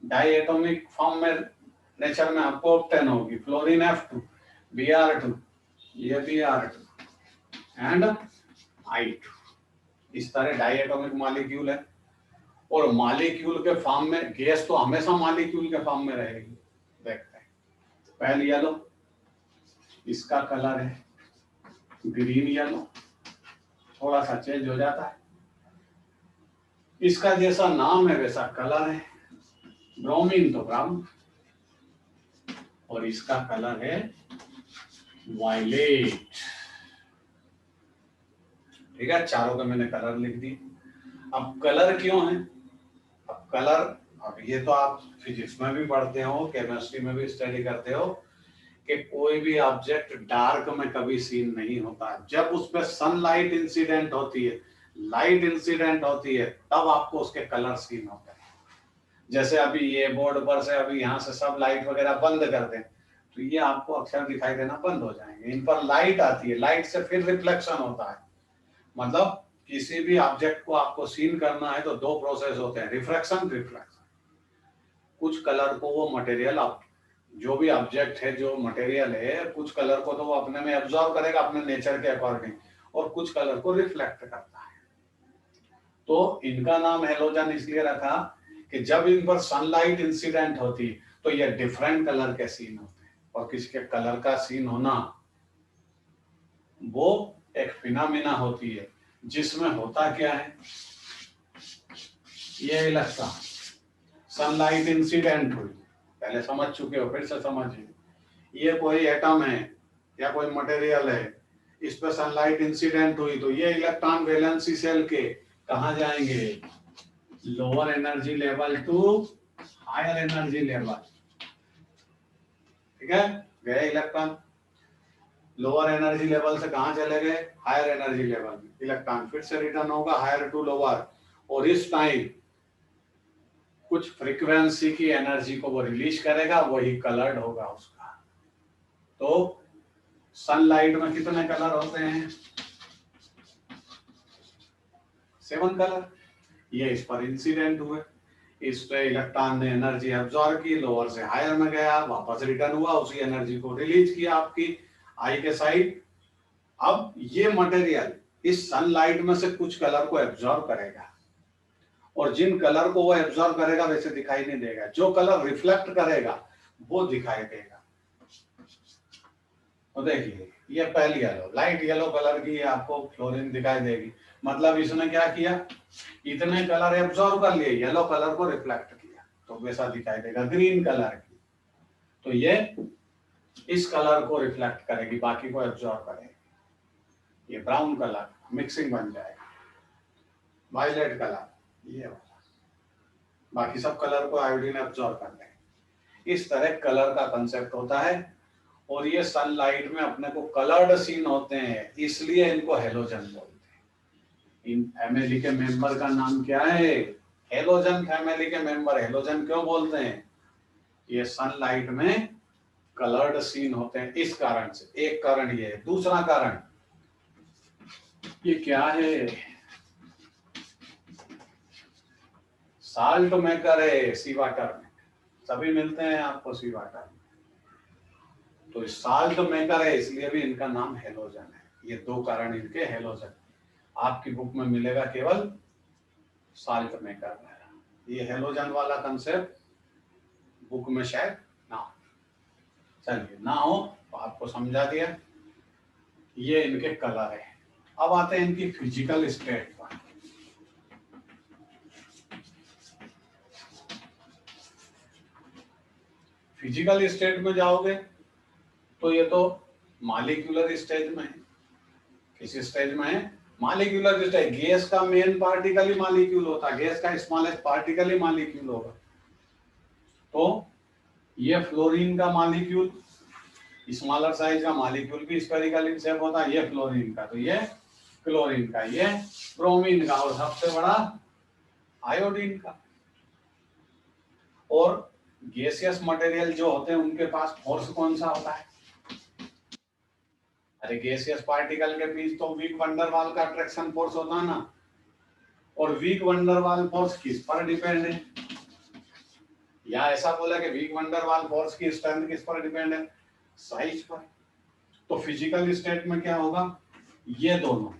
Speaker 1: डाइएटॉमिक फॉर्म में नेचर में आपको ऑब्टेन होगी। फ्लोरीन F2 Br2, ये Br2 एंड I2, इस तरह डाइएटॉमिक मॉलिक्यूल है। और मॉलिक्यूल के फॉर्म में, गैस तो हमेशा मॉलिक्यूल के फॉर्म में रहेगी। देखते हैं पहले येलो, इसका कलर है ग्रीन येलो, थोड़ा सा चेंज हो जाता है, इसका जैसा नाम है वैसा कलर है। ब्रोमीन तो ब्राउन, और इसका कलर है वायलेट। ठीक है, चारों का मैंने कलर लिख दी। अब कलर क्यों है? अब कलर, अब ये तो आप फिजिक्स में भी पढ़ते हो, केमिस्ट्री में भी स्टडी करते हो कि कोई भी ऑब्जेक्ट डार्क में कभी सीन नहीं होता। जब उस पर सनलाइट इंसिडेंट होती है, लाइट इंसिडेंट होती है, तब आपको उसके कलर सीन होते हैं। जैसे अभी ये बोर्ड पर से अभी यहाँ से सब लाइट वगैरह बंद कर दें तो ये आपको अक्षर दिखाई देना बंद हो जाएंगे। इन पर लाइट आती है, लाइट से फिर रिफ्लेक्शन होता है। मतलब किसी भी ऑब्जेक्ट को आपको सीन करना है तो दो प्रोसेस होते हैं, रिफ्रैक्शन, रिफ्लेक्शन। कुछ कलर को वो मटेरियल, जो भी ऑब्जेक्ट है, जो मटेरियल है, कुछ कलर को तो वो अपने में एब्जॉर्ब करेगा अपने नेचर के अकॉर्डिंग, और कुछ कलर को रिफ्लेक्ट करता है। तो इनका नाम हेलोजन इसलिए रखा कि जब इन पर सनलाइट इंसिडेंट होती तो ये डिफरेंट कलर के सीन होते हैं। और किसी के कलर का सीन होना वो एक फिनोमेना होती है, जिसमें होता क्या है, ये इलेक्ट्रॉन सनलाइट इंसिडेंट हुई, पहले समझ चुके हो, फिर से समझिए। ये कोई एटम है या कोई मटेरियल है, इस पर सनलाइट इंसिडेंट हुई तो ये इलेक्ट्रॉन वैलेंसी सेल के कहाँ जाएंगे, lower energy level to higher energy level. ठीक है, गए इलेक्ट्रॉन। लोअर एनर्जी लेवल से कहां चले गए, हायर एनर्जी लेवल में। इलेक्ट्रॉन फिर से रिटर्न होगा हायर टू लोअर, और इस टाइम कुछ फ्रीक्वेंसी की एनर्जी को वो रिलीज करेगा, वही कलर्ड होगा उसका। तो सनलाइट में कितने कलर होते हैं, 7 कलर। ये इस पर इंसिडेंट हुए, इस पे इलेक्ट्रॉन ने एनर्जी एब्जॉर्ब की, लोअर से हायर में गया, वापस रिटर्न हुआ, उसी एनर्जी को रिलीज किया आपकी आई के साइड। अब ये मटेरियल इस सनलाइट में से कुछ कलर को एब्जॉर्ब करेगा, और जिन कलर को वो एब्जॉर्ब करेगा वैसे दिखाई नहीं देगा, जो कलर रिफ्लेक्ट करेगा वो दिखाई देगा। तो देखिए ये पहली येलो, लाइट येलो कलर की आपको फ्लोरीन दिखाई देगी, मतलब इसने क्या किया, इतने कलर एब्जॉर्ब कर लिए, येलो कलर को रिफ्लेक्ट किया, तो वैसा दिखाई देगा। ग्रीन कलर की, तो ये इस कलर को रिफ्लेक्ट करेगी, बाकी को एब्जॉर्ब करेगी। ये ब्राउन कलर मिक्सिंग बन जाएगा। वायलेट कलर ये वाला, बाकी सब कलर को आयोडीन एब्जॉर्ब कर लेंगे। इस तरह कलर का कंसेप्ट होता है, और ये सनलाइट में अपने को कलर्ड सीन होते हैं, इसलिए इनको हेलोजन बोलते हैं। इन फैमिली के मेंबर का नाम क्या है, हेलोजन फैमिली के मेंबर। हेलोजन क्यों बोलते हैं, ये सनलाइट में कलर्ड सीन होते हैं इस कारण से। एक कारण ये है। दूसरा कारण ये क्या है, साल्ट मेकर है सी वाटर में, सभी मिलते हैं आपको सी वाटर में, तो साल्ट मेकर है इसलिए भी इनका नाम हेलोजन है। ये दो कारण इनके हेलोजन। आपकी बुक में मिलेगा केवल साल्ट मेकर में, ये हेलोजन वाला कंसेप्ट बुक में शायद ना हो। चलिए ना हो तो आपको समझा दिया। ये इनके कलर है। अब आते हैं इनकी फिजिकल स्टेट पर। फिजिकल स्टेट में जाओगे तो ये तो मॉलिक्यूलर स्टेज में है। किस स्टेज में है, मॉलिक्यूलर स्टेज। गैस का मेन पार्टिकल ही मॉलिक्यूल होता है, गैस का स्मॉलेस्ट पार्टिकल ही मॉलिक्यूल होगा। तो ये फ्लोरीन का मॉलिक्यूल, स्मॉलर साइज का मॉलिक्यूल भी स्फेरिकल इन शेप होता है। ये फ्लोरीन का, तो ये क्लोरीन का, ये ब्रोमीन का, और सबसे बड़ा आयोडीन का। और गैसियस मटेरियल जो होते हैं उनके पास फोर्स कौन सा होता है, अरे गैसियस पार्टिकल के बीच तो वीक वंडरवाल का अट्रैक्शन फोर्स होता है ना। और वीक वंडरवाल फोर्स किस पर डिपेंड है, या ऐसा बोला कि वीक वंडरवाल फोर्स की स्ट्रेंथ किस पर डिपेंड है, साइज पर। तो फिजिकल स्टेट में क्या होगा, ये दोनों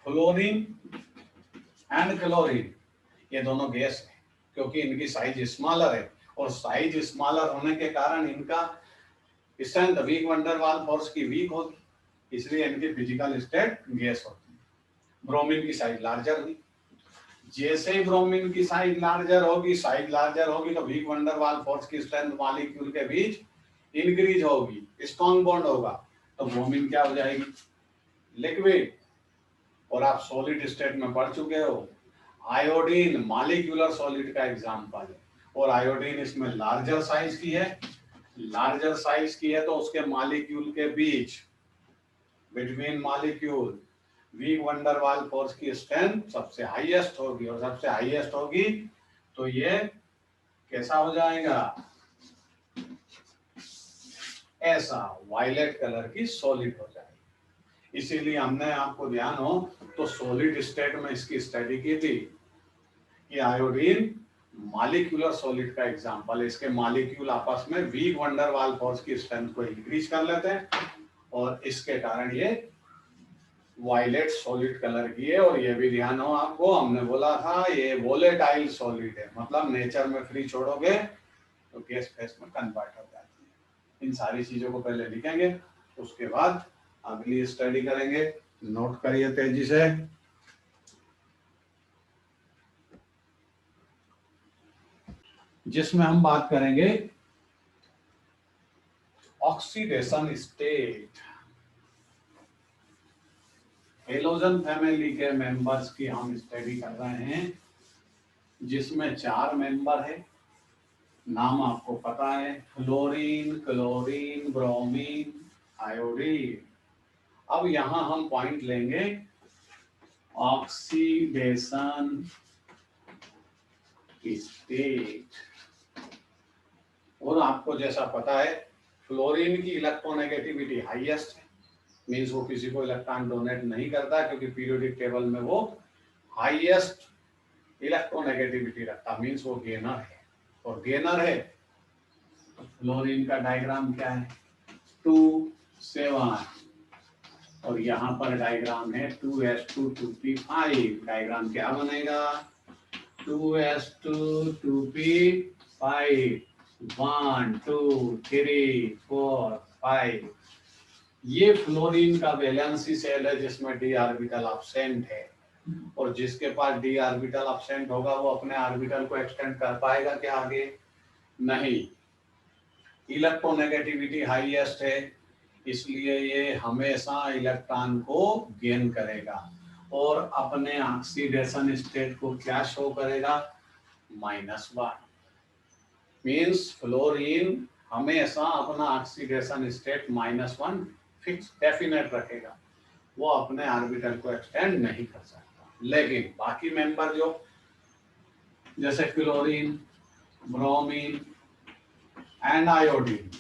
Speaker 1: फ्लोरीन एंड क्लोरीन, ये दोनों गैस है, क्योंकि इनकी साइज स्मॉलर है, और साइज स्मॉलर होने के कारण इनका स्ट्रेंथ वीक वंडरवाल फोर्स की वीक होगी, इसलिए इनकी फिजिकल स्टेट गैस होती है। ब्रोमीन की साइज लार्जर हुई, जैसे ही ब्रोमीन की साइज लार्जर होगी, साइज लार्जर होगी, तो वीक वंडरवाल फोर्स की स्ट्रेंथ मॉलिक्यूल के बीच इंक्रीज होगी, स्ट्रॉन्ग बॉन्ड होगा, तो ब्रोमीन क्या हो जाएगी, लिक्विड। और आप सॉलिड स्टेट में पढ़ चुके हो, आयोडीन मॉलिक्यूलर सॉलिड का एग्जांपल है, और आयोडीन इसमें लार्जर साइज की है। लार्जर साइज की है तो उसके मॉलिक्यूल के बीच, between molecule, weak van der Waals force की स्ट्रेंथ सबसे हाईएस्ट होगी, और सबसे हाईएस्ट होगी तो ये कैसा हो जाएगा, ऐसा वायलेट कलर की सॉलिड हो जाएगी। इसीलिए हमने, आपको ध्यान हो तो, सॉलिड स्टेट में इसकी स्टडी की थी कि आयोडीन मॉलिक्यूलर सॉलिड का एग्जांपल है। इसके मॉलिक्यूल आपस में वीक वंडरवाल फोर्स की स्ट्रेंथ को इंक्रीज कर लेते हैं, और इसके कारण ये वायलेट सॉलिड कलर की है। और ये भी ध्यान हो आपको, हमने बोला था ये वोलेटाइल सॉलिड है, मतलब नेचर में फ्री छोड़ोगे तो गैस फेस में कन्वर्ट हो जाती है। इन सारी चीजों को पहले लिखेंगे, उसके बाद अगली स्टडी करेंगे। नोट करिए तेजी से। जिसमें हम बात करेंगे ऑक्सीडेशन स्टेट। हेलोजन फैमिली के मेंबर्स की हम स्टडी कर रहे हैं, जिसमें 4 मेंबर है। नाम आपको पता है, फ्लोरीन, क्लोरीन, ब्रोमीन, आयोडीन। अब यहां हम पॉइंट लेंगे ऑक्सीडेशन स्टेट। और आपको जैसा पता है फ्लोरीन की इलेक्ट्रोनेगेटिविटी हाईएस्ट है, मीन्स वो किसी को इलेक्ट्रॉन डोनेट नहीं करता, क्योंकि पीरियोडिक टेबल में वो हाईएस्ट इलेक्ट्रोनेगेटिविटी रखता, मीन्स वो गेनर है। और गेनर है तो फ्लोरीन का डायग्राम क्या है, 2 7, और यहाँ पर डायग्राम है 2s2 2p5। डायग्राम क्या बनेगा, 2s2 2p5, 1 2 3 4 5। ये फ्लोरीन का वैलेंसी सेल है जिसमें डी ऑर्बिटल एब्सेंट है, और जिसके पास डी ऑर्बिटल एब्सेंट होगा वो अपने ऑर्बिटल को एक्सटेंड कर पाएगा क्या आगे, नहीं। इलेक्ट्रोनेगेटिविटी हाईएस्ट है, इसलिए ये हमेशा इलेक्ट्रॉन को गेन करेगा और अपने ऑक्सीडेशन स्टेट को क्या शो करेगा, -1। मीन्स फ्लोरीन हमेशा अपना ऑक्सीडेशन स्टेट -1 फिक्स डेफिनेट रखेगा, वो अपने ऑर्बिटल को एक्सटेंड नहीं कर सकता। लेकिन बाकी मेंबर जो जैसे क्लोरीन, ब्रोमीन एंड आयोडीन,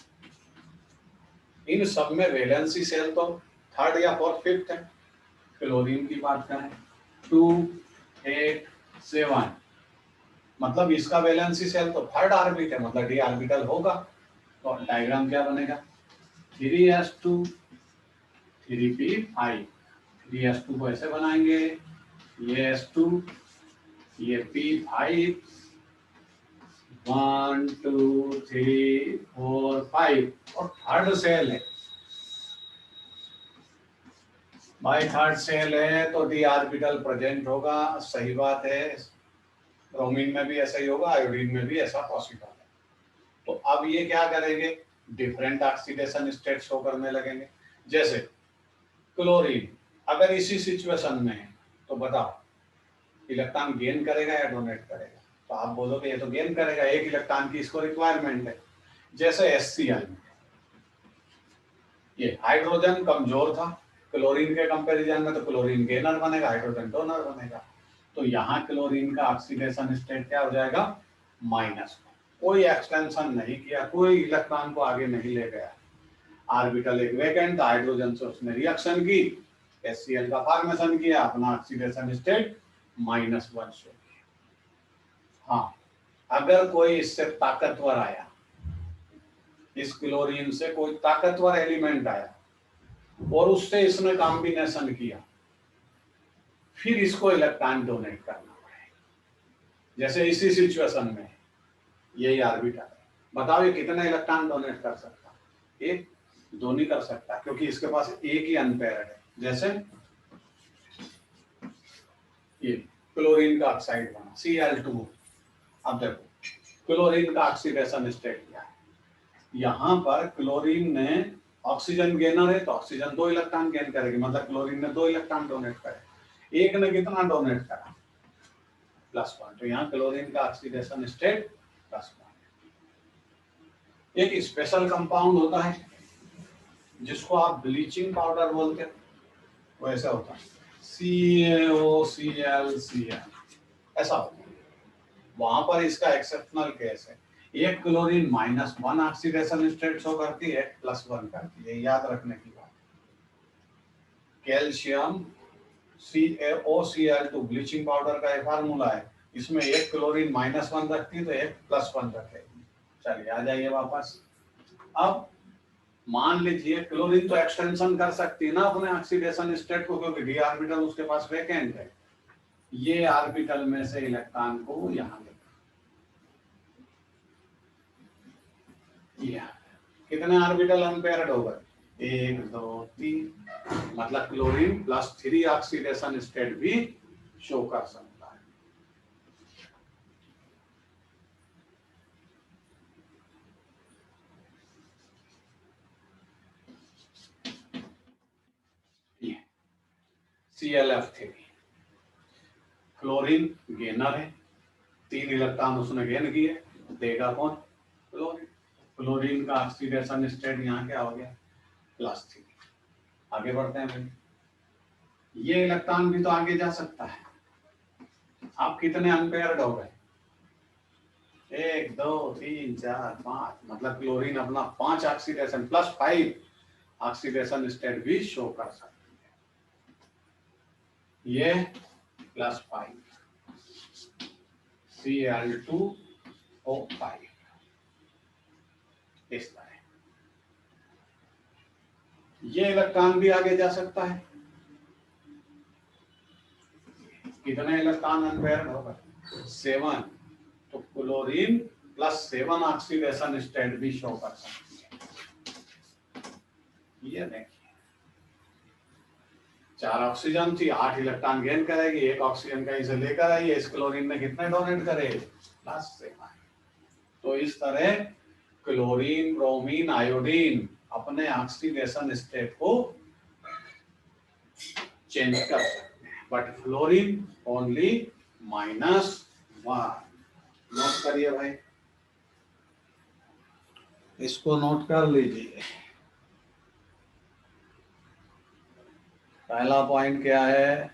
Speaker 1: इन सब में वैलेंसी सेल तो 3rd या 4th 5th है। क्लोरीन की बात करें 2 8 7, मतलब इसका वैलेंसी सेल तो 3rd ऑर्बिट है, मतलब डी ऑर्बिटल होगा। तो डायग्राम क्या बनेगा, 3s2 3p5। 3s2 को ऐसे बनाएंगे, ये s2, ये p5, 1 2 3 4 5, और 3rd सेल है। भाई 3rd सेल है तो डी ऑर्बिटल प्रेजेंट होगा, सही बात है। ब्रोमीन में भी ऐसा ही होगा, आयोडीन में भी ऐसा पॉसिबल है। तो अब ये क्या करेंगे, डिफरेंट ऑक्सीडेशन स्टेट शो करने लगेंगे। जैसे क्लोरीन अगर इसी सिचुएशन में है तो बताओ इलेक्ट्रॉन गेन करेगा या डोनेट करेगा, तो आप बोलोगे ये तो गेन करेगा, 1 इलेक्ट्रॉन की इसको रिक्वायरमेंट है। जैसे HCl में ये हाइड्रोजन कमजोर था क्लोरीन के कंपैरिजन में, तो क्लोरीन गेनर बनेगा, हाइड्रोजन डोनर बनेगा। तो यहाँ क्लोरीन का ऑक्सीडेशन स्टेट क्या हो जाएगा, -1। कोई एक्सटेंशन नहीं किया, कोई इलेक्ट्रॉन को आगे नहीं ले गया, ऑर्बिटल एक वैकेंट, हाइड्रोजन से उसने रिएक्शन की, HCl का फॉर्मेशन किया, अपना ऑक्सीडेशन स्टेट -1 शो किया। हाँ, अगर कोई इससे ताकतवर आया, इस क्लोरीन से कोई ताकतवर एलिमेंट आया और उससे इसने कॉम्बिनेशन किया, फिर इसको इलेक्ट्रॉन डोनेट करना पड़ेगा। जैसे इसी सिचुएशन में यही ऑर्बिटल है, बताओ ये कितने इलेक्ट्रॉन डोनेट कर सकता, 1 2 नहीं कर सकता, क्योंकि इसके पास एक ही अनपेयर्ड है। जैसे ये क्लोरीन का ऑक्साइड बना Cl2। अब देखो क्लोरीन का ऑक्सीडेशन स्टेट क्या है, यहाँ पर क्लोरीन ने ऑक्सीजन गेनर है तो ऑक्सीजन 2 इलेक्ट्रॉन गेन करेगी, मतलब क्लोरीन ने 2 इलेक्ट्रॉन डोनेट करे। एक ने कितना डोनेट करा, +1, तो यहाँ क्लोरीन का ऑक्सीडेशन स्टेट +1। एक स्पेशल कंपाउंड होता है जिसको आप ब्लीचिंग पाउडर बोलते हो, वो ऐसा होता है CaOClCl, ऐसा होता है। वहां पर इसका एक्सेप्शनल केस है, एक क्लोरीन -1 ऑक्सीडेशन स्टेट शो करती है, +1 करती है, याद रखने की बात। कैल्शियम CaOCl2 ब्लीचिंग पाउडर का एक फार्मूला है, इसमें एक क्लोरीन -1 रखती है तो एक +1 रखेगी। चलिए आ जाइए वापस। अब मान लीजिए क्लोरीन तो एक्सटेंशन कर सकती है ना अपने ऑक्सीडेशन स्टेट को, क्योंकि डी ऑर्बिटल उसके पास वैकेंट है। ये ऑर्बिटल में से इलेक्ट्रॉन को यहाँ किया, कितने ऑर्बिटल अनपेयर्ड हो गए, 1 2 3, मतलब क्लोरीन +3 ऑक्सीडेशन स्टेट भी शो कर सकता है। ये ClF3, क्लोरीन गेनर है, 3 इलेक्ट्रॉन उसने गेन किए, देगा कौन, क्लोरीन का ऑक्सीडेशन स्टेट यहाँ क्या हो गया, +3। आगे बढ़ते हैं भाई, ये इलेक्ट्रॉन भी तो आगे जा सकता है। आप कितने अनपेयर्ड हो गए, 1 2 3 4 5, मतलब क्लोरीन अपना 5 ऑक्सीडेशन +5 ऑक्सीडेशन स्टेट भी शो कर सकती है। ये +5 Cl2O5 इस तरह। ये इलेक्ट्रॉन भी आगे जा सकता है। कितने इलेक्ट्रॉन अनपेयर्ड होगा, 7। तो क्लोरीन +7 ऑक्सीडेशन स्टेट भी शो कर सकती है। ये देखिए, 4 ऑक्सीजन थी, 8 इलेक्ट्रॉन गेन करेगी, 1 ऑक्सीजन कहीं से लेकर आई है, इस क्लोरीन में कितने डोनेट करे, +7। तो इस तरह क्लोरीन, ब्रोमीन, आयोडीन अपने ऑक्सीडेशन स्टेट को चेंज कर सकते हैं, बट फ्लोरीन ओनली -1। नोट करिए भाई, इसको नोट कर लीजिए। पहला पॉइंट क्या है,